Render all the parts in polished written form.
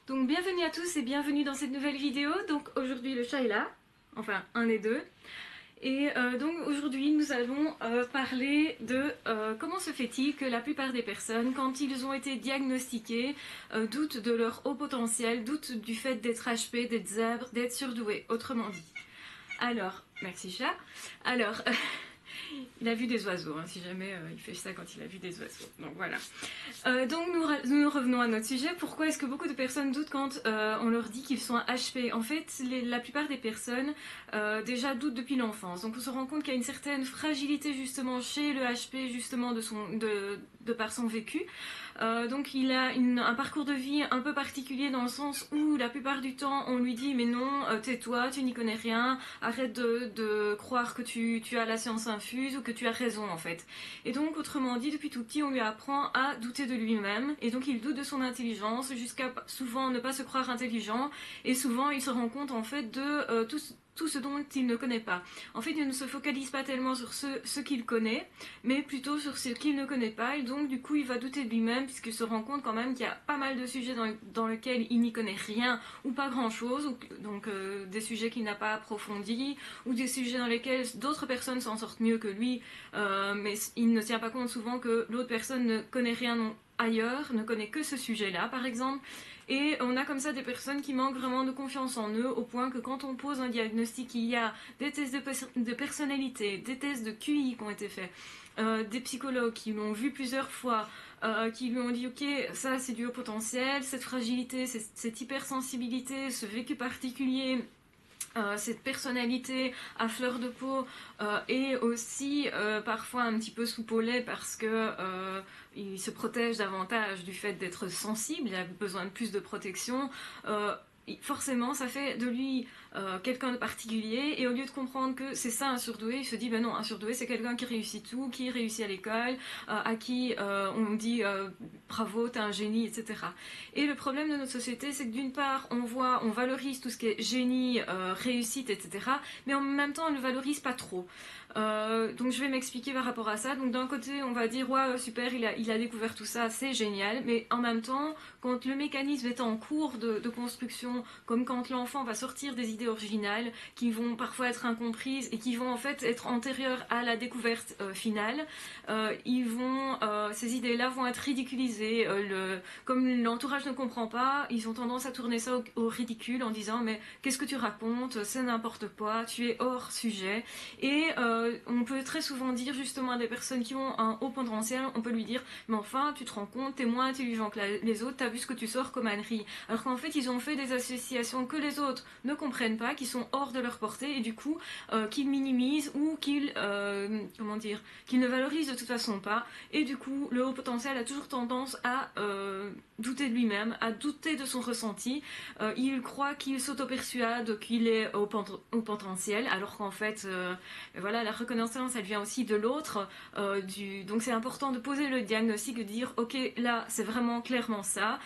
Donc bienvenue à tous et bienvenue dans cette nouvelle vidéo. Donc aujourd'hui le chat est là, enfin un et deux. Et donc aujourd'hui nous allons parler de comment se fait-il que la plupart des personnes, quand ils ont été diagnostiqués, doutent de leur haut potentiel, doutent du fait d'être HP, d'être zèbre, d'être surdoué, autrement dit. Alors, merci chat. Alors, il a vu des oiseaux, hein, si jamais il fait ça quand il a vu des oiseaux. Donc voilà. Donc nous revenons à notre sujet. Pourquoi est-ce que beaucoup de personnes doutent quand on leur dit qu'ils sont un HP? En fait, la plupart des personnes déjà doutent depuis l'enfance. Donc on se rend compte qu'il y a une certaine fragilité justement chez le HP, justement de par son vécu. Donc il a un parcours de vie un peu particulier dans le sens où la plupart du temps on lui dit mais non, tais-toi, tu n'y connais rien, arrête de croire que tu as la science infuse ou que tu as raison en fait. Et donc autrement dit, depuis tout petit on lui apprend à douter de lui-même et donc il doute de son intelligence jusqu'à souvent ne pas se croire intelligent et souvent il se rend compte en fait de tout ce dont il ne connaît pas. En fait, il ne se focalise pas tellement sur ce qu'il connaît, mais plutôt sur ce qu'il ne connaît pas, et donc du coup il va douter de lui-même, puisqu'il se rend compte quand même qu'il y a pas mal de sujets dans lesquels il n'y connaît rien, ou pas grand-chose, donc des sujets qu'il n'a pas approfondis, ou des sujets dans lesquels d'autres personnes s'en sortent mieux que lui, mais il ne tient pas compte souvent que l'autre personne ne connaît rien ailleurs, ne connaît que ce sujet-là par exemple. Et on a comme ça des personnes qui manquent vraiment de confiance en eux, au point que quand on pose un diagnostic, il y a des tests de personnalité, des tests de QI qui ont été faits, des psychologues qui l'ont vu plusieurs fois, qui lui ont dit ok, ça c'est du haut potentiel, cette fragilité, cette hypersensibilité, ce vécu particulier, cette personnalité à fleur de peau, et aussi parfois un petit peu sous lait parce que il se protège davantage du fait d'être sensible, il a besoin de plus de protection. Forcément ça fait de lui quelqu'un de particulier, et au lieu de comprendre que c'est ça un surdoué, il se dit ben non, un surdoué c'est quelqu'un qui réussit tout, qui réussit à l'école, à qui on dit bravo, t'es un génie, etc. Et le problème de notre société, c'est que d'une part on valorise tout ce qui est génie, réussite, etc., mais en même temps on ne le valorise pas trop. Donc je vais m'expliquer par rapport à ça. Donc d'un côté on va dire ouais super, il a découvert tout ça, c'est génial, mais en même temps quand le mécanisme est en cours de construction, comme quand l'enfant va sortir des idées originales qui vont parfois être incomprises et qui vont en fait être antérieures à la découverte finale, ces idées-là vont être ridiculisées. Comme l'entourage ne comprend pas, ils ont tendance à tourner ça au ridicule en disant mais qu'est-ce que tu racontes, c'est n'importe quoi, tu es hors sujet. Et on peut très souvent dire justement à des personnes qui ont un haut potentiel, on peut lui dire mais enfin tu te rends compte, t'es moins intelligent que les autres, t'as vu ce que tu sors comme ânerie. Alors qu'en fait ils ont fait des associations que les autres ne comprennent pas, qui sont hors de leur portée, et du coup qu'ils minimisent ou qu'ils qu'ils ne valorisent de toute façon pas. Et du coup le haut potentiel a toujours tendance à douter de lui-même, à douter de son ressenti. Il croit qu'il s'auto-persuade qu'il est au potentiel, alors qu'en fait voilà, la reconnaissance elle vient aussi de l'autre. Donc c'est important de poser le diagnostic, de dire ok là c'est vraiment clairement ça,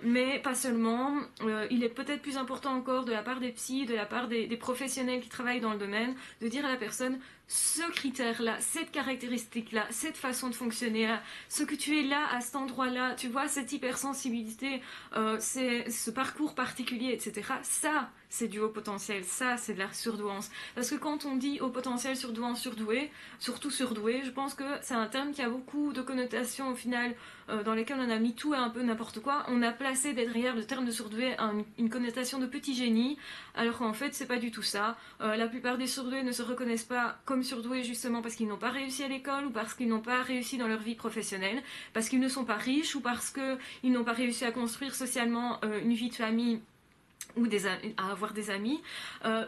mais pas seulement. Il est peut-être plus important encore de la part des psys, de la part des professionnels qui travaillent dans le domaine, de dire à la personne ce critère-là, cette caractéristique-là, cette façon de fonctionner là, ce que tu es là à cet endroit-là, tu vois, cette hypersensibilité, c'est ce parcours particulier, etc. Ça, c'est du haut potentiel, ça, c'est de la surdouance. Parce que quand on dit haut potentiel, surdouance, surdoué, surtout surdoué, je pense que c'est un terme qui a beaucoup de connotations au final, dans lesquelles on a mis tout et un peu n'importe quoi. On a placé derrière le terme de surdoué une connotation de petit génie, alors qu'en fait, c'est pas du tout ça. La plupart des surdoués ne se reconnaissent pas comme surdoués justement parce qu'ils n'ont pas réussi à l'école, ou parce qu'ils n'ont pas réussi dans leur vie professionnelle, parce qu'ils ne sont pas riches, ou parce qu'ils n'ont pas réussi à construire socialement une vie de famille ou à avoir des amis,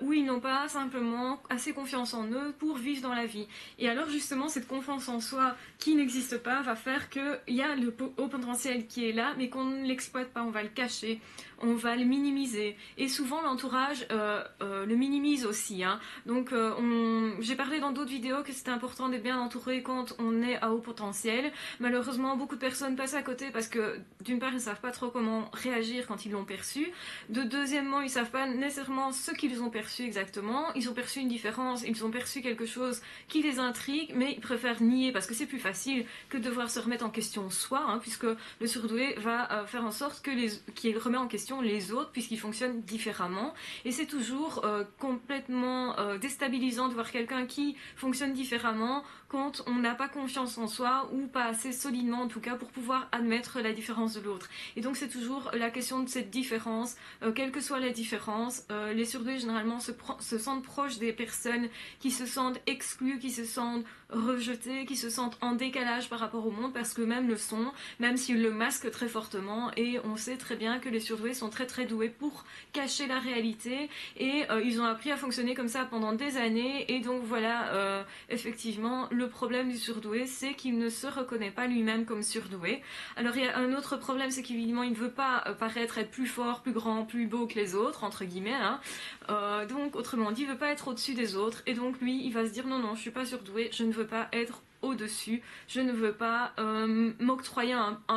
où ils n'ont pas simplement assez confiance en eux pour vivre dans la vie. Et alors justement cette confiance en soi qui n'existe pas va faire qu'il y a le haut potentiel qui est là, mais qu'on ne l'exploite pas, on va le cacher, on va le minimiser. Et souvent l'entourage le minimise aussi, hein. Donc j'ai parlé dans d'autres vidéos que c'était important d'être bien entouré quand on est à haut potentiel. Malheureusement beaucoup de personnes passent à côté parce que d'une part ils ne savent pas trop comment réagir quand ils l'ont perçu, de deuxième Deuxièmement, ils savent pas nécessairement ce qu'ils ont perçu exactement. Ils ont perçu une différence, ils ont perçu quelque chose qui les intrigue, mais ils préfèrent nier parce que c'est plus facile que de devoir se remettre en question soi, hein, puisque le surdoué va faire en sorte qu'il remet en question les autres puisqu'ils fonctionnent différemment. Et c'est toujours complètement déstabilisant de voir quelqu'un qui fonctionne différemment quand on n'a pas confiance en soi ou pas assez solidement en tout cas pour pouvoir admettre la différence de l'autre. Et donc c'est toujours la question de cette différence, quelle que soit la différence. Les surdoués généralement se sentent proches des personnes qui se sentent exclues, qui se sentent rejetés, qui se sentent en décalage par rapport au monde parce qu'eux-mêmes le sont, même s'ils le masquent très fortement. Et on sait très bien que les surdoués sont très très doués pour cacher la réalité et ils ont appris à fonctionner comme ça pendant des années. Et donc voilà, effectivement, le problème du surdoué, c'est qu'il ne se reconnaît pas lui-même comme surdoué. Alors il y a un autre problème, c'est qu'évidemment il ne veut pas paraître être plus fort, plus grand, plus beau que les autres, entre guillemets, hein. Donc autrement dit, il ne veut pas être au-dessus des autres, et donc lui, il va se dire non, non, je suis pas surdoué, je ne veux pas être au-dessus, je ne veux pas m'octroyer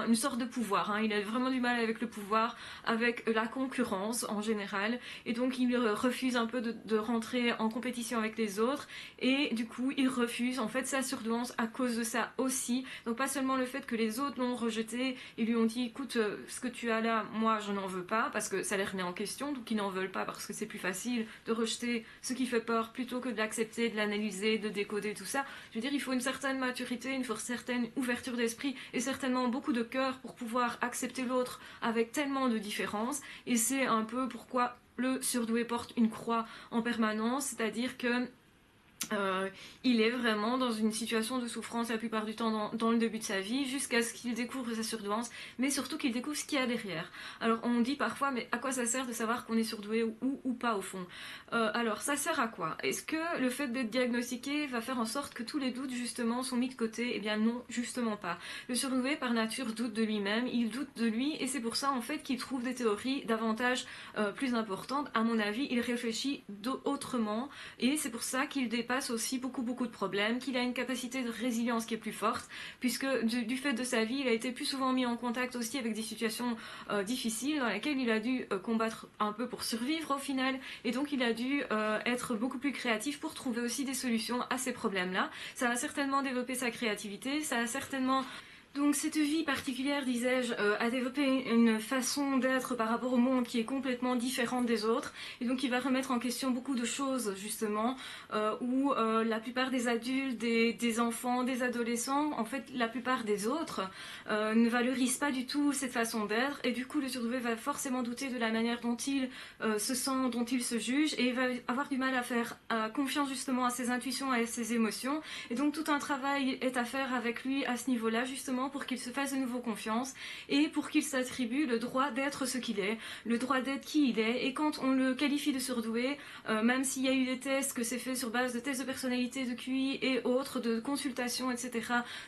une sorte de pouvoir, hein. Il a vraiment du mal avec le pouvoir, avec la concurrence en général, et donc il refuse un peu de rentrer en compétition avec les autres, et du coup il refuse en fait sa surdouance à cause de ça aussi. Donc pas seulement le fait que les autres l'ont rejeté, ils lui ont dit écoute, ce que tu as là, moi je n'en veux pas, parce que ça les remet en question, donc ils n'en veulent pas parce que c'est plus facile de rejeter ce qui fait peur plutôt que de l'accepter, de l'analyser, de décoder tout ça. Je veux dire, il faut une certaine maturité, une certaine ouverture d'esprit et certainement beaucoup de cœur pour pouvoir accepter l'autre avec tellement de différences. Et c'est un peu pourquoi le surdoué porte une croix en permanence, c'est-à-dire que il est vraiment dans une situation de souffrance la plupart du temps dans le début de sa vie, jusqu'à ce qu'il découvre sa surdouance, mais surtout qu'il découvre ce qu'il y a derrière. Alors on dit parfois, mais à quoi ça sert de savoir qu'on est surdoué ou pas au fond? Alors ça sert à quoi? Est-ce que le fait d'être diagnostiqué va faire en sorte que tous les doutes justement sont mis de côté? Eh bien non, justement pas. Le surdoué par nature doute de lui-même, il doute de lui, et c'est pour ça en fait qu'il trouve des théories davantage plus importantes. À mon avis, il réfléchit autrement, et c'est pour ça qu'il dépasse aussi beaucoup de problèmes, qu'il a une capacité de résilience qui est plus forte, puisque du fait de sa vie, il a été plus souvent mis en contact aussi avec des situations difficiles dans lesquelles il a dû combattre un peu pour survivre au final, et donc il a dû être beaucoup plus créatif pour trouver aussi des solutions à ces problèmes-là. Ça a certainement développé sa créativité, ça a certainement... Donc cette vie particulière, disais-je, a développé une façon d'être par rapport au monde qui est complètement différente des autres, et donc il va remettre en question beaucoup de choses justement, où la plupart des adultes, des enfants, des adolescents, en fait la plupart des autres, ne valorisent pas du tout cette façon d'être, et du coup le surdoué va forcément douter de la manière dont il se sent, dont il se juge, et il va avoir du mal à faire confiance justement à ses intuitions, à ses émotions, et donc tout un travail est à faire avec lui à ce niveau-là justement, pour qu'il se fasse de nouveau confiance et pour qu'il s'attribue le droit d'être ce qu'il est, le droit d'être qui il est. Et quand on le qualifie de surdoué, même s'il y a eu des tests que c'est fait sur base de tests de personnalité, de QI et autres, de consultations, etc.,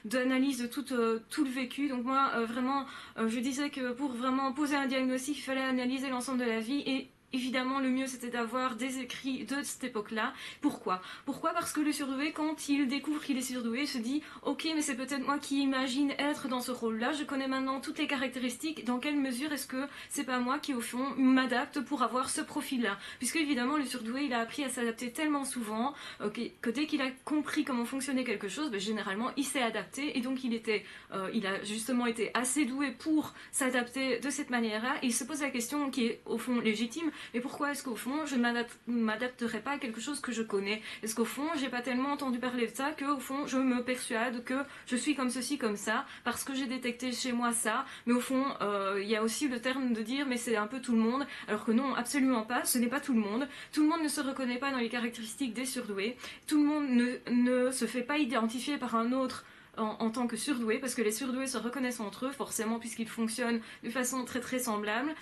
d'analyse de tout le vécu. Donc moi, vraiment, je disais que pour vraiment poser un diagnostic, il fallait analyser l'ensemble de la vie, et évidemment, le mieux c'était d'avoir des écrits de cette époque-là. Pourquoi? Parce que le surdoué, quand il découvre qu'il est surdoué, il se dit ok, mais c'est peut-être moi qui imagine être dans ce rôle-là, je connais maintenant toutes les caractéristiques, dans quelle mesure est-ce que c'est pas moi qui au fond m'adapte pour avoir ce profil-là? Puisque évidemment, le surdoué, il a appris à s'adapter tellement souvent que dès qu'il a compris comment fonctionnait quelque chose, généralement il s'est adapté, et donc il a justement été assez doué pour s'adapter de cette manière-là. Et il se pose la question qui est au fond légitime: mais pourquoi est-ce qu'au fond je ne m'adapterai pas à quelque chose que je connais? Est-ce qu'au fond j'ai pas tellement entendu parler de ça qu'au fond je me persuade que je suis comme ceci, comme ça, parce que j'ai détecté chez moi ça? Mais au fond, il y a aussi le terme de dire mais c'est un peu tout le monde, alors que non, absolument pas, ce n'est pas tout le monde. Tout le monde ne se reconnaît pas dans les caractéristiques des surdoués, tout le monde ne se fait pas identifier par un autre en tant que surdoués, parce que les surdoués se reconnaissent entre eux forcément, puisqu'ils fonctionnent de façon très très semblable,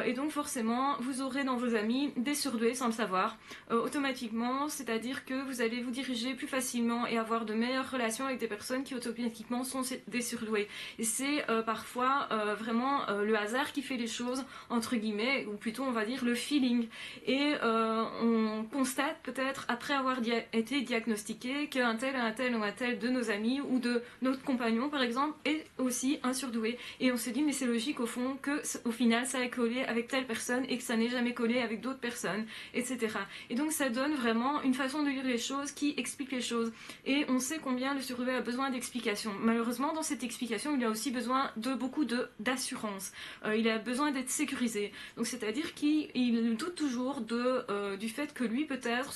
et donc forcément vous aurez dans vos amis des surdoués sans le savoir, automatiquement, c'est-à-dire que vous allez vous diriger plus facilement et avoir de meilleures relations avec des personnes qui automatiquement sont des surdoués. Et c'est parfois vraiment le hasard qui fait les choses, entre guillemets, ou plutôt on va dire le feeling. Et on constate peut-être après avoir été diagnostiqué qu'un tel ou un tel de nos amis ou de que notre compagnon par exemple est aussi un surdoué, et on se dit mais c'est logique au fond que au final ça ait collé avec telle personne et que ça n'ait jamais collé avec d'autres personnes, etc. Et donc ça donne vraiment une façon de lire les choses qui explique les choses, et on sait combien le surdoué a besoin d'explications. Malheureusement dans cette explication il a aussi besoin de beaucoup d'assurance, il a besoin d'être sécurisé, donc c'est-à-dire qu'il doute toujours du fait que lui peut-être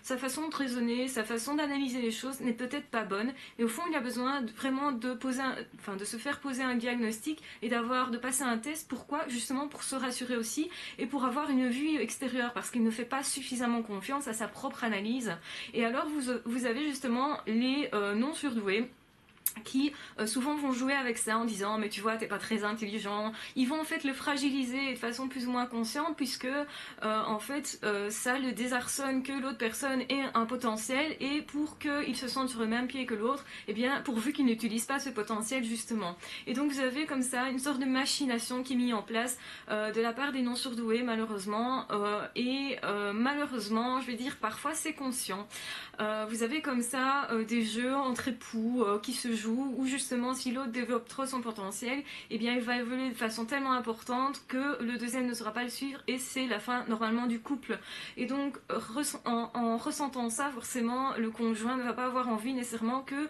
sa façon de raisonner, sa façon d'analyser les choses n'est peut-être pas bonne, et au fond il a besoin vraiment de se faire poser un diagnostic et de passer un test. Pourquoi? Justement pour se rassurer aussi et pour avoir une vue extérieure, parce qu'il ne fait pas suffisamment confiance à sa propre analyse. Et alors vous avez justement les non surdoués qui souvent vont jouer avec ça en disant mais tu vois t'es pas très intelligent. Ils vont en fait le fragiliser de façon plus ou moins consciente, puisque en fait ça le désarçonne que l'autre personne ait un potentiel, et pour qu'il se sente sur le même pied que l'autre, et bien pourvu qu'il n'utilise pas ce potentiel justement. Et donc vous avez comme ça une sorte de machination qui est mise en place de la part des non surdoués malheureusement, malheureusement je vais dire parfois c'est conscient. Vous avez comme ça des jeux entre époux qui se jouent, où justement si l'autre développe trop son potentiel, eh bien il va évoluer de façon tellement importante que le deuxième ne saura pas le suivre, et c'est la fin normalement du couple. Et donc en ressentant ça, forcément le conjoint ne va pas avoir envie nécessairement que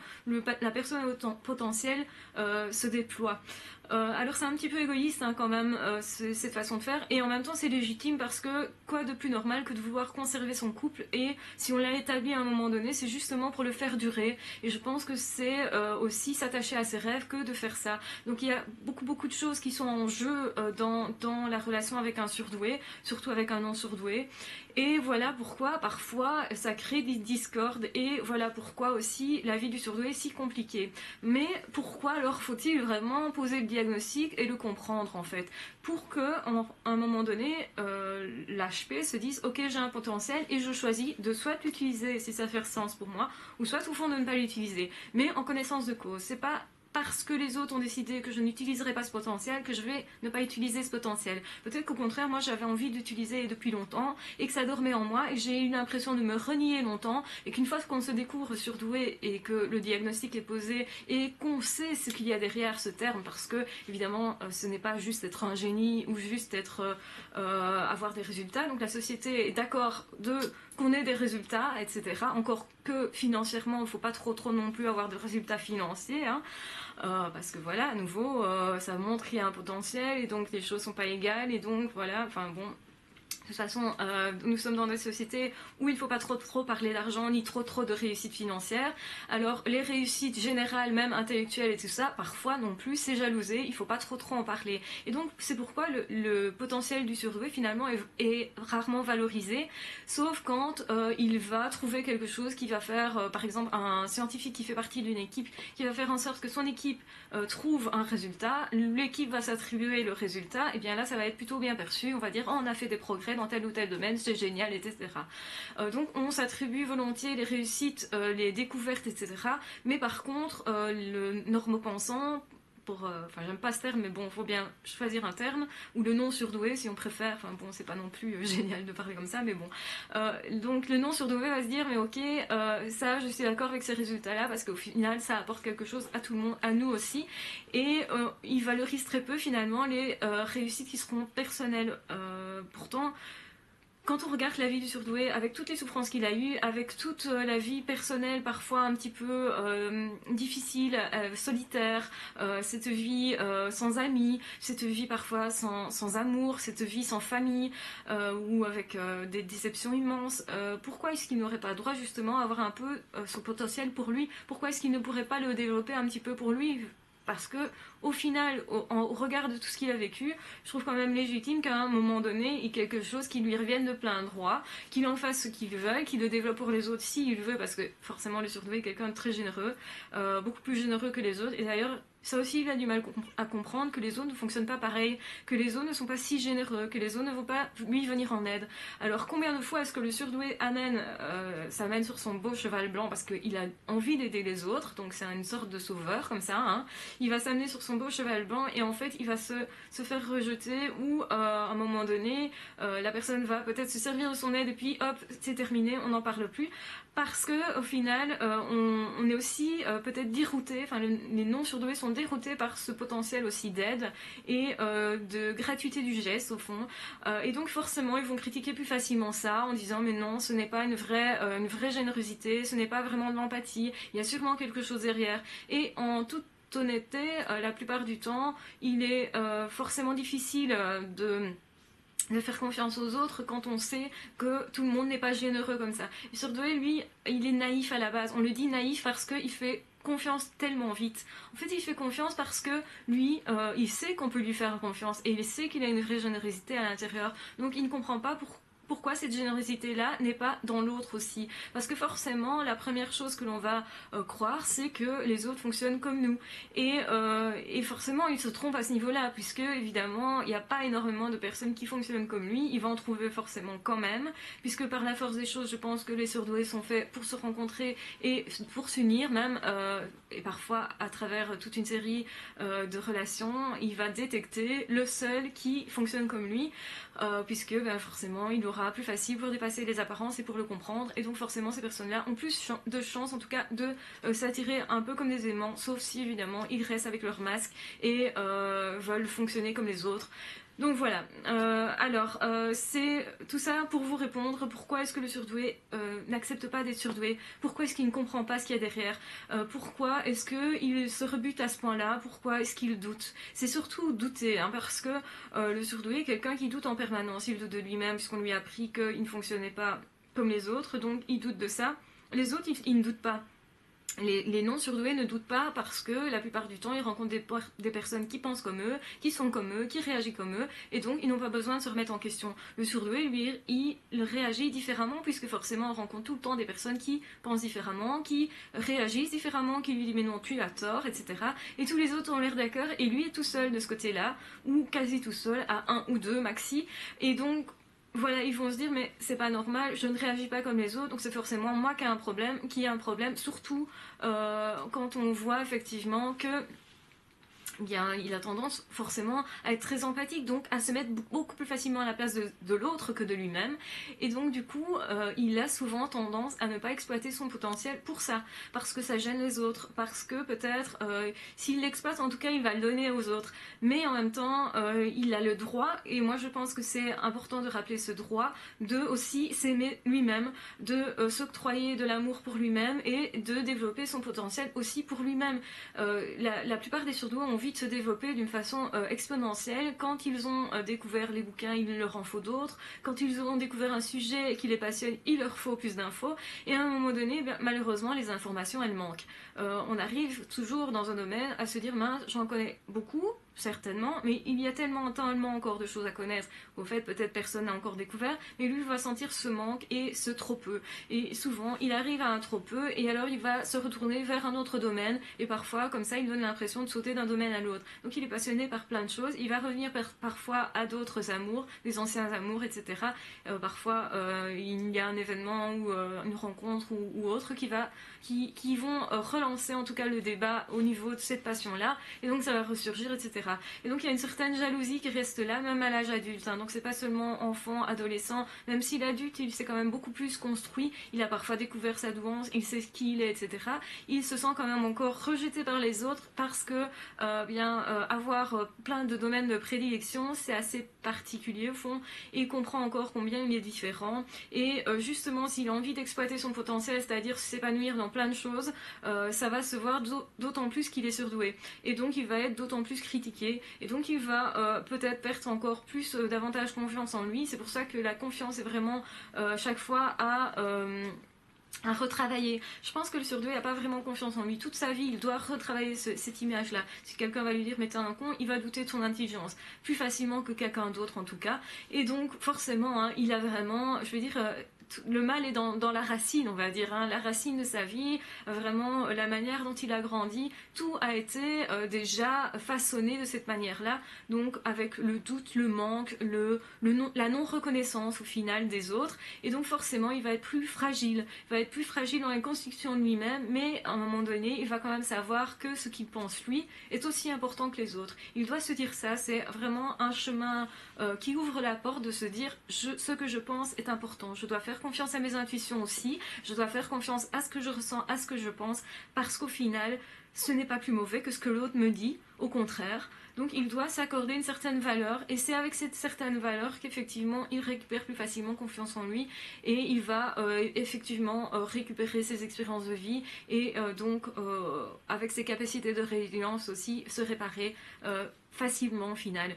la personne au potentiel se déploie. Alors c'est un petit peu égoïste hein, quand même cette façon de faire, et en même temps c'est légitime, parce que quoi de plus normal que de vouloir conserver son couple, et si on l'a établi à un moment donné c'est justement pour le faire durer, et je pense que c'est aussi s'attacher à ses rêves que de faire ça. Donc il y a beaucoup de choses qui sont en jeu dans la relation avec un surdoué, surtout avec un non surdoué, et voilà pourquoi parfois ça crée des discordes, et voilà pourquoi aussi la vie du surdoué est si compliquée. Mais pourquoi alors faut-il vraiment poser le diagnostic et le comprendre en fait, pour que à un moment donné l'HP se dise ok j'ai un potentiel et je choisis de soit l'utiliser si ça fait sens pour moi, ou soit au fond de ne pas l'utiliser, mais en connaissance de cause. C'est pas parce que les autres ont décidé que je n'utiliserai pas ce potentiel que je vais ne pas utiliser ce potentiel. Peut-être qu'au contraire, moi j'avais envie d'utiliser depuis longtemps et que ça dormait en moi et que j'ai eu l'impression de me renier longtemps, et qu'une fois qu'on se découvre surdoué et que le diagnostic est posé et qu'on sait ce qu'il y a derrière ce terme, parce que évidemment ce n'est pas juste être un génie ou juste avoir des résultats, donc la société est d'accord qu'on ait des résultats, etc. Encore que financièrement, il ne faut pas trop non plus avoir de résultats financiers, hein. Parce que voilà, à nouveau, ça montre qu'il y a un potentiel, et donc les choses sont pas égales, et donc voilà, enfin bon. De toute façon, nous sommes dans des sociétés où il ne faut pas trop parler d'argent, ni trop de réussite financière. Alors les réussites générales, même intellectuelles et tout ça, parfois non plus, c'est jalousé, il ne faut pas trop en parler. Et donc c'est pourquoi le potentiel du surdoué finalement est rarement valorisé, sauf quand il va trouver quelque chose qui va faire, par exemple un scientifique qui fait partie d'une équipe, qui va faire en sorte que son équipe trouve un résultat, l'équipe va s'attribuer le résultat, et bien là ça va être plutôt bien perçu, on va dire oh, on a fait des progrès dans tel ou tel domaine, c'est génial, etc. Donc on s'attribue volontiers les réussites, les découvertes, etc. Mais par contre, le normopensant, enfin j'aime pas ce terme, mais bon, il faut bien choisir un terme, ou le non surdoué si on préfère, enfin bon, c'est pas non plus génial de parler comme ça, mais bon. Donc le non surdoué va se dire, mais ok, ça je suis d'accord avec ces résultats-là, parce qu'au final ça apporte quelque chose à tout le monde, à nous aussi, et il valorise très peu finalement les réussites qui seront personnelles. Pourtant, quand on regarde la vie du surdoué, avec toutes les souffrances qu'il a eues, avec toute la vie personnelle parfois un petit peu difficile, solitaire, cette vie sans amis, cette vie parfois sans amour, cette vie sans famille, ou avec des déceptions immenses, pourquoi est-ce qu'il n'aurait pas droit justement à avoir un peu son potentiel pour lui? Pourquoi est-ce qu'il ne pourrait pas le développer un petit peu pour lui? Parce que au final, au regard de tout ce qu'il a vécu, je trouve quand même légitime qu'à un moment donné, il y ait quelque chose qui lui revienne de plein droit, qu'il en fasse ce qu'il veut, qu'il le développe pour les autres s'il veut, parce que forcément le surdoué est quelqu'un de très généreux, beaucoup plus généreux que les autres, et d'ailleurs ça aussi il a du mal à comprendre que les autres ne fonctionnent pas pareil, que les autres ne sont pas si généreux, que les autres ne vont pas lui venir en aide. Alors combien de fois est-ce que le surdoué s'amène sur son beau cheval blanc parce qu'il a envie d'aider les autres, donc c'est une sorte de sauveur comme ça, hein. Il va s'amener sur son beau cheval blanc et en fait il va se faire rejeter ou à un moment donné la personne va peut-être se servir de son aide et puis hop c'est terminé, on n'en parle plus parce que au final on est aussi peut-être dérouté, enfin les non surdoués sont déroutés par ce potentiel aussi d'aide et de gratuité du geste au fond, et donc forcément ils vont critiquer plus facilement ça en disant mais non ce n'est pas une vraie générosité, ce n'est pas vraiment de l'empathie, il y a sûrement quelque chose derrière. Et en toute honnêteté, la plupart du temps il est forcément difficile de faire confiance aux autres quand on sait que tout le monde n'est pas généreux comme ça. Et surdoué, lui, il est naïf à la base. On le dit naïf parce qu'il fait confiance tellement vite. En fait, il fait confiance parce que lui, il sait qu'on peut lui faire confiance et il sait qu'il a une vraie générosité à l'intérieur. Donc il ne comprend pas pourquoi cette générosité-là n'est pas dans l'autre aussi. Parce que forcément, la première chose que l'on va croire, c'est que les autres fonctionnent comme nous. Et forcément, il se trompe à ce niveau-là, puisque évidemment, il n'y a pas énormément de personnes qui fonctionnent comme lui. Il va en trouver forcément quand même, puisque par la force des choses, je pense que les surdoués sont faits pour se rencontrer et pour s'unir même, et parfois à travers toute une série de relations, il va détecter le seul qui fonctionne comme lui, puisque forcément, il aura plus facile pour dépasser les apparences et pour le comprendre, et donc forcément ces personnes-là ont plus de chances en tout cas de s'attirer un peu comme des aimants, sauf si évidemment ils restent avec leur masque et veulent fonctionner comme les autres. Donc voilà, c'est tout ça pour vous répondre. Pourquoi est-ce que le surdoué n'accepte pas d'être surdoué? Pourquoi est-ce qu'il ne comprend pas ce qu'il y a derrière? Pourquoi est-ce qu'il se rebute à ce point-là? Pourquoi est-ce qu'il doute? C'est surtout douter, hein, parce que le surdoué est quelqu'un qui doute en permanence. Il doute de lui-même puisqu'on lui a appris qu'il ne fonctionnait pas comme les autres, donc il doute de ça. Les autres, ils ne doutent pas. Les non-surdoués ne doutent pas parce que la plupart du temps ils rencontrent des personnes qui pensent comme eux, qui sont comme eux, qui réagissent comme eux, et donc ils n'ont pas besoin de se remettre en question. Le surdoué, lui, il réagit différemment puisque forcément on rencontre tout le temps des personnes qui pensent différemment, qui réagissent différemment, qui lui disent mais non tu as tort, etc. Et tous les autres ont l'air d'accord et lui est tout seul de ce côté-là, ou quasi tout seul, à un ou deux maxi, et donc voilà, ils vont se dire mais c'est pas normal, je ne réagis pas comme les autres, donc c'est forcément moi qui ai un problème, surtout quand on voit effectivement que bien, il a tendance forcément à être très empathique, donc à se mettre beaucoup plus facilement à la place de l'autre que de lui-même. Et donc du coup, il a souvent tendance à ne pas exploiter son potentiel pour ça, parce que ça gêne les autres, parce que peut-être s'il l'exploite, en tout cas, il va le donner aux autres. Mais en même temps, il a le droit, et moi je pense que c'est important de rappeler ce droit, de aussi s'aimer lui-même, de s'octroyer de l'amour pour lui-même et de développer son potentiel aussi pour lui-même. La plupart des surdoués ont envie de se développer d'une façon exponentielle. Quand ils ont découvert les bouquins, il leur en faut d'autres. Quand ils auront découvert un sujet qui les passionne, il leur faut plus d'infos. Et à un moment donné, malheureusement, les informations, elles manquent. On arrive toujours dans un domaine à se dire, mince, j'en connais beaucoup, certainement, mais il y a tellement encore de choses à connaître. Au fait, peut-être personne n'a encore découvert, mais lui va sentir ce manque et ce trop peu. Et souvent, il arrive à un trop peu, et alors il va se retourner vers un autre domaine, et parfois, comme ça, il donne l'impression de sauter d'un domaine à l'autre. Donc il est passionné par plein de choses, il va revenir parfois à d'autres amours, des anciens amours, etc. Parfois, il y a un événement ou une rencontre ou autre qui vont relancer en tout cas le débat au niveau de cette passion-là, et donc ça va ressurgir, etc. Et donc il y a une certaine jalousie qui reste là, même à l'âge adulte, hein. Donc c'est pas seulement enfant, adolescent, même si l'adulte il s'est quand même beaucoup plus construit, il a parfois découvert sa douance, il sait qui il est, etc. Il se sent quand même encore rejeté par les autres parce que avoir plein de domaines de prédilection, c'est assez particulier au fond, et il comprend encore combien il est différent, et justement s'il a envie d'exploiter son potentiel, c'est-à-dire s'épanouir dans plein de choses, ça va se voir d'autant plus qu'il est surdoué, et donc il va être d'autant plus critiqué, et donc il va peut-être perdre encore plus davantage confiance en lui. C'est pour ça que la confiance est vraiment chaque fois à retravailler. Je pense que le surdoué n'a pas vraiment confiance en lui. Toute sa vie, il doit retravailler cette image-là. Si quelqu'un va lui dire mais t'es un con, il va douter de son intelligence. Plus facilement que quelqu'un d'autre en tout cas. Et donc forcément, hein, il a vraiment, je veux dire, le mal est dans la racine, on va dire, hein, la racine de sa vie, vraiment la manière dont il a grandi, tout a été déjà façonné de cette manière-là, donc avec le doute, le manque, la non-reconnaissance au final des autres, et donc forcément il va être plus fragile, dans la construction de lui-même, mais à un moment donné, il va quand même savoir que ce qu'il pense lui est aussi important que les autres. Il doit se dire ça, c'est vraiment un chemin qui ouvre la porte de se dire ce que je pense est important, je dois faire confiance à mes intuitions aussi, je dois faire confiance à ce que je ressens, à ce que je pense, parce qu'au final, ce n'est pas plus mauvais que ce que l'autre me dit, au contraire. Donc il doit s'accorder une certaine valeur, et c'est avec cette certaine valeur qu'effectivement il récupère plus facilement confiance en lui, et il va effectivement récupérer ses expériences de vie, et donc avec ses capacités de résilience aussi, se réparer facilement au final.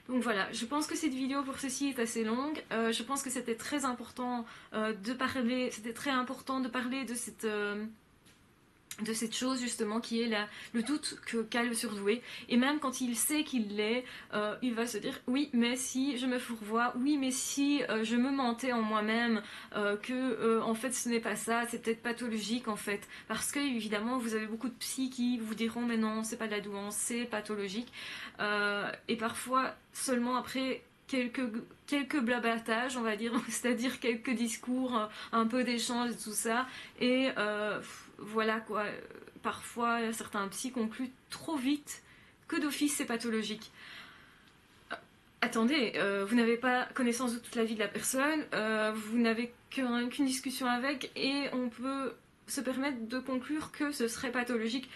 Donc voilà, je pense que cette vidéo pour ceci est assez longue. Je pense que c'était très important de parler de cette chose justement qui est le doute qu'a le surdoué, et même quand il sait qu'il l'est, il va se dire oui mais si je me fourvoie, oui mais si je me mentais en moi-même, que en fait ce n'est pas ça, c'est peut-être pathologique en fait, parce que évidemment vous avez beaucoup de psys qui vous diront mais non c'est pas de la douance, c'est pathologique, et parfois seulement après quelques blabatages, on va dire, c'est-à-dire quelques discours, un peu d'échange et tout ça, et voilà quoi, parfois certains psys concluent trop vite que d'office c'est pathologique. Attendez, vous n'avez pas connaissance de toute la vie de la personne, vous n'avez qu'une discussion avec, et on peut se permettre de conclure que ce serait pathologique.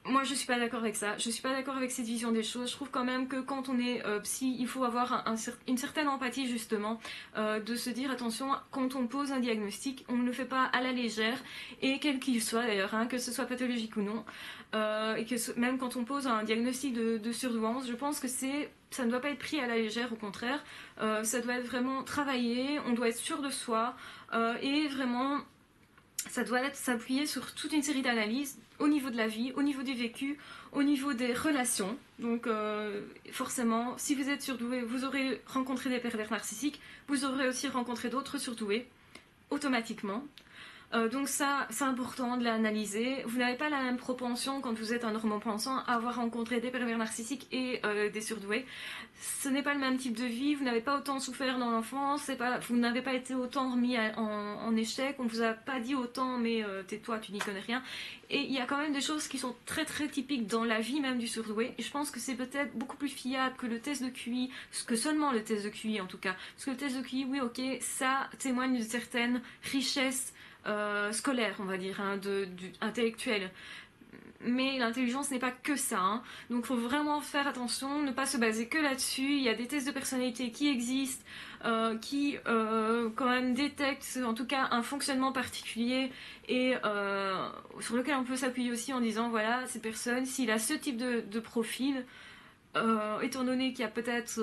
Moi je suis pas d'accord avec ça, je suis pas d'accord avec cette vision des choses. Je trouve quand même que quand on est psy, il faut avoir une certaine empathie justement, de se dire attention, quand on pose un diagnostic, on ne le fait pas à la légère, et quel qu'il soit d'ailleurs, hein, que ce soit pathologique ou non, et que même quand on pose un diagnostic de surdouance, je pense que ça ne doit pas être pris à la légère, au contraire, ça doit être vraiment travaillé, on doit être sûr de soi, et vraiment ça doit s'appuyer sur toute une série d'analyses au niveau de la vie, au niveau du vécu, au niveau des relations. Donc forcément, si vous êtes surdoué, vous aurez rencontré des pervers narcissiques, vous aurez aussi rencontré d'autres surdoués, automatiquement. Donc ça, c'est important de l'analyser. Vous n'avez pas la même propension quand vous êtes un normand-pensant à avoir rencontré des pervers narcissiques et des surdoués. Ce n'est pas le même type de vie, vous n'avez pas autant souffert dans l'enfance, vous n'avez pas été autant remis en échec, on ne vous a pas dit autant mais tais-toi, tu n'y connais rien. Et il y a quand même des choses qui sont très très typiques dans la vie même du surdoué, et je pense que c'est peut-être beaucoup plus fiable que le test de QI, que seulement le test de QI en tout cas. Parce que le test de QI, oui ok, ça témoigne d'une certaine richesse scolaire, on va dire, hein, intellectuelle. Mais l'intelligence n'est pas que ça, hein. Donc il faut vraiment faire attention, ne pas se baser que là-dessus. Il y a des tests de personnalité qui existent, qui quand même détectent en tout cas un fonctionnement particulier, et sur lequel on peut s'appuyer aussi en disant voilà, cette personne, s'il a ce type de profil, étant donné qu'il y a peut-être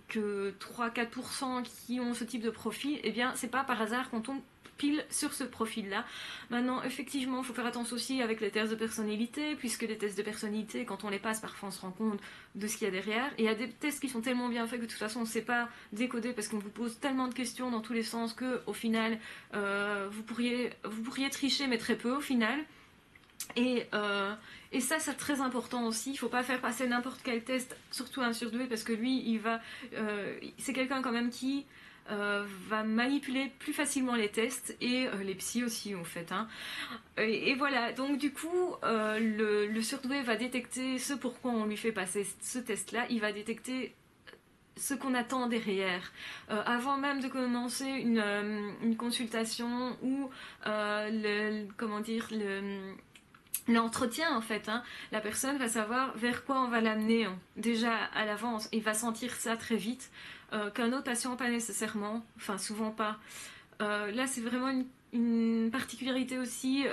que 3-4% qui ont ce type de profil, eh bien c'est pas par hasard qu'on tombe pile sur ce profil-là. Maintenant, effectivement, il faut faire attention aussi avec les tests de personnalité, puisque les tests de personnalité, quand on les passe, parfois on se rend compte de ce qu'il y a derrière. Et il y a des tests qui sont tellement bien faits que de toute façon on ne sait pas décoder, parce qu'on vous pose tellement de questions dans tous les sens que au final, vous pourriez tricher, mais très peu au final. Et ça c'est très important aussi, il ne faut pas faire passer n'importe quel test, surtout un surdoué, parce que lui, c'est quelqu'un quand même qui va manipuler plus facilement les tests, et les psys aussi en fait, hein. Et voilà, donc du coup, le surdoué va détecter ce pourquoi on lui fait passer ce test-là, il va détecter ce qu'on attend derrière. Avant même de commencer une consultation ou l'entretien en fait, hein, la personne va savoir vers quoi on va l'amener, hein, déjà à l'avance, et va sentir ça très vite, qu'un autre patient pas nécessairement, enfin souvent pas. Là c'est vraiment une particularité aussi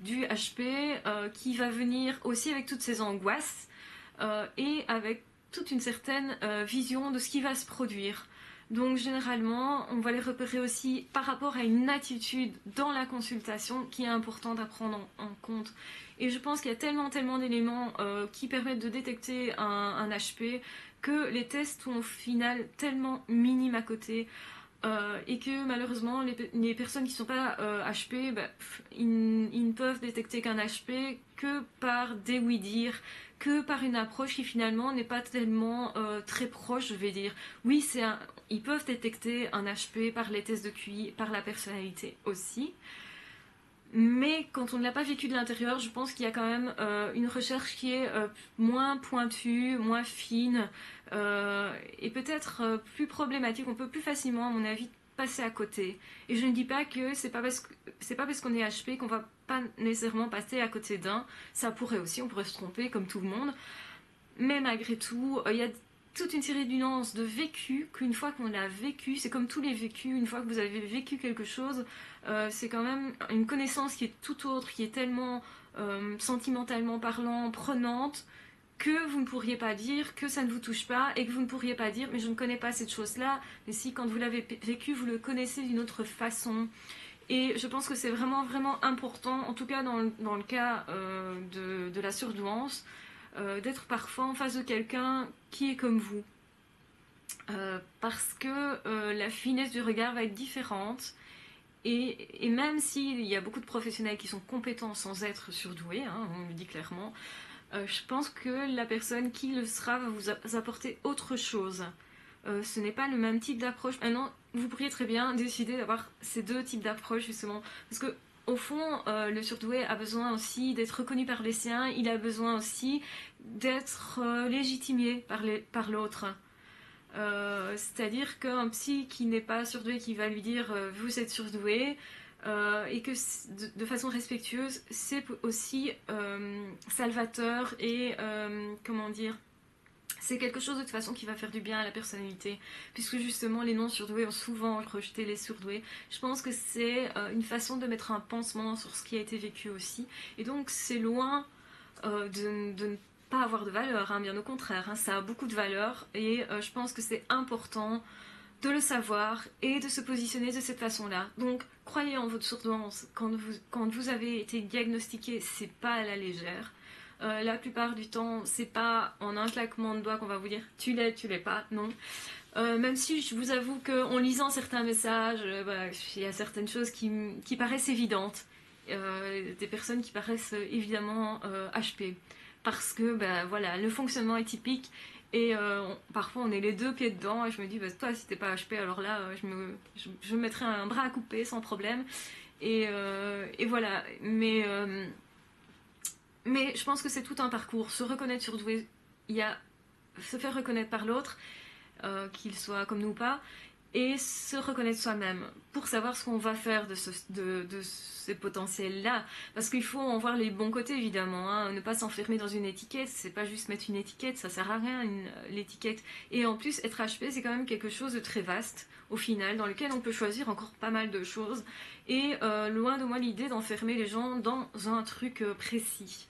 du HP, qui va venir aussi avec toutes ses angoisses, et avec toute une certaine vision de ce qui va se produire. Donc généralement, on va les repérer aussi par rapport à une attitude dans la consultation qui est importante à prendre en compte. Et je pense qu'il y a tellement d'éléments qui permettent de détecter un HP, que les tests sont au final tellement minimes à côté. et que malheureusement les personnes qui ne sont pas HP, ils ne peuvent détecter qu'un HP que par des oui-dire, que par une approche qui finalement n'est pas tellement très proche, je vais dire. Oui, ils peuvent détecter un HP par les tests de QI, par la personnalité aussi. Mais quand on ne l'a pas vécu de l'intérieur, je pense qu'il y a quand même une recherche qui est moins pointue, moins fine et peut-être plus problématique. On peut plus facilement, à mon avis, passer à côté. Et je ne dis pas que c'est pas parce qu'on est HP qu'on va pas nécessairement passer à côté d'un. Ça pourrait aussi, on pourrait se tromper comme tout le monde. Mais malgré tout, il y a toute une série de nuances de vécu qu'une fois qu'on l'a vécu, c'est comme tous les vécus, une fois que vous avez vécu quelque chose, c'est quand même une connaissance qui est tout autre, qui est tellement sentimentalement parlant, prenante, que vous ne pourriez pas dire que ça ne vous touche pas et que vous ne pourriez pas dire mais je ne connais pas cette chose-là, mais si quand vous l'avez vécu, vous le connaissez d'une autre façon. Et je pense que c'est vraiment vraiment important, en tout cas dans le cas de la surdouance, d'être parfois en face de quelqu'un qui est comme vous. Parce que la finesse du regard va être différente. Et même s'il y a beaucoup de professionnels qui sont compétents sans être surdoués, hein, on le dit clairement, je pense que la personne qui le sera va vous apporter autre chose. Ce n'est pas le même type d'approche. Maintenant, vous pourriez très bien décider d'avoir ces deux types d'approches, justement. Parce que, au fond, le surdoué a besoin aussi d'être reconnu par les siens, il a besoin aussi d'être légitimé par l'autre. C'est-à-dire qu'un psy qui n'est pas surdoué, qui va lui dire vous êtes surdoué, et que de façon respectueuse, c'est aussi salvateur et comment dire, c'est quelque chose de toute façon qui va faire du bien à la personnalité, puisque justement les non-surdoués ont souvent rejeté les surdoués. Je pense que c'est une façon de mettre un pansement sur ce qui a été vécu aussi, et donc c'est loin de ne pas avoir de valeur, hein, bien au contraire, hein, ça a beaucoup de valeur, et je pense que c'est important de le savoir et de se positionner de cette façon-là. Donc, croyez en votre surdouance. Quand vous avez été diagnostiqué, c'est pas à la légère. La plupart du temps, c'est pas en un claquement de doigts qu'on va vous dire tu l'es pas, non. Même si je vous avoue qu'en lisant certains messages, il y a certaines choses qui paraissent évidentes. Des personnes qui paraissent évidemment HP. Parce que voilà, le fonctionnement est typique et parfois on est les deux pieds dedans et je me dis toi si t'es pas HP alors là je me mettrais un bras à couper sans problème et voilà, mais je pense que c'est tout un parcours. Se reconnaître surdoué, il y a se faire reconnaître par l'autre, qu'il soit comme nous ou pas, et se reconnaître soi-même pour savoir ce qu'on va faire de ces potentiels-là. Parce qu'il faut en voir les bons côtés, évidemment. Hein. Ne pas s'enfermer dans une étiquette, c'est pas juste mettre une étiquette, ça sert à rien, l'étiquette. Et en plus, être HP, c'est quand même quelque chose de très vaste, au final, dans lequel on peut choisir encore pas mal de choses. Et loin de moi l'idée d'enfermer les gens dans un truc précis.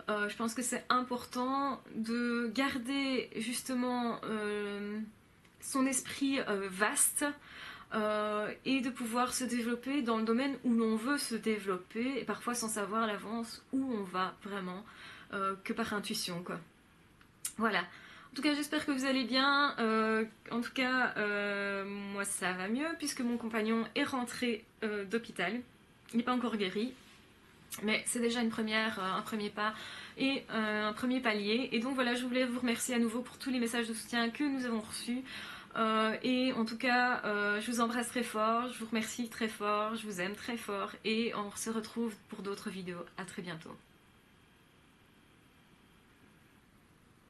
Je pense que c'est important de garder justement son esprit vaste et de pouvoir se développer dans le domaine où l'on veut se développer et parfois sans savoir à l'avance où on va vraiment que par intuition quoi. Voilà. En tout cas j'espère que vous allez bien. En tout cas moi ça va mieux puisque mon compagnon est rentré d'hôpital. Il n'est pas encore guéri. Mais c'est déjà un premier pas et un premier palier. Et donc voilà, je voulais vous remercier à nouveau pour tous les messages de soutien que nous avons reçus. Et en tout cas, je vous embrasse très fort, je vous remercie très fort, je vous aime très fort et on se retrouve pour d'autres vidéos. À très bientôt.